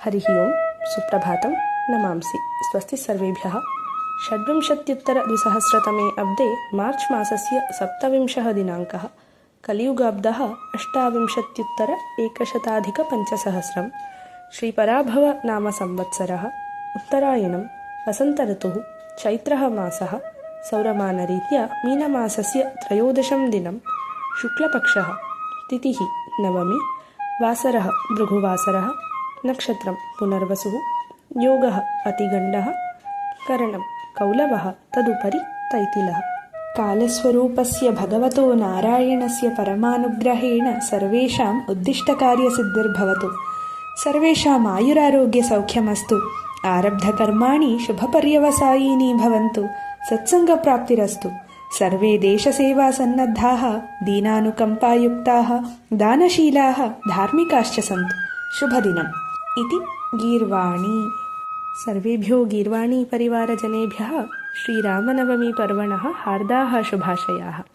हरिः ओं सुप्रभातं नमांसि। स्वस्ति सर्वेभ्यः। षड्विंशत्युत्तरद्विसहस्रतमे अब्दे मार्च् मासस्य 27 दिनाङ्कः। कलियुगाब्दः 28,195 श्रीपराभव नाम संवत्सरः। उत्तरायणं वसन्तऋतुः चैत्रः मासः। सौरमानरीत्या मीनमासस्य 13 दिनं शुक्लपक्षः। तिथिः नवमी। वासरः भृगुवासरः। नक्षत्रं पुनर्वसुः। योगः अतिगण्डः। करणं कौलवः। तदुपरि तैतिलः। कालस्वरूपस्य भगवतो नारायणस्य परमानुग्रहेण सर्वेषाम् उद्दिष्टकार्यसिद्धिर्भवतु। सर्वेषाम् आयुरारोग्यसौख्यमस्तु। आरब्धकर्माणि शुभपर्यवसायिनी भवन्तु। सत्सङ्गप्राप्तिरस्तु। सर्वे देशसेवासन्नद्धाः दीनानुकम्पायुक्ताः दानशीलाः धार्मिकाश्च सन्तु। शुभदिनम् इति गीर्वाणी। सर्वेभ्यो गीर्वाणी परिवारजनेभ्यः श्रीरामनवमी पर्वणः हार्दाः शुभाशयाः।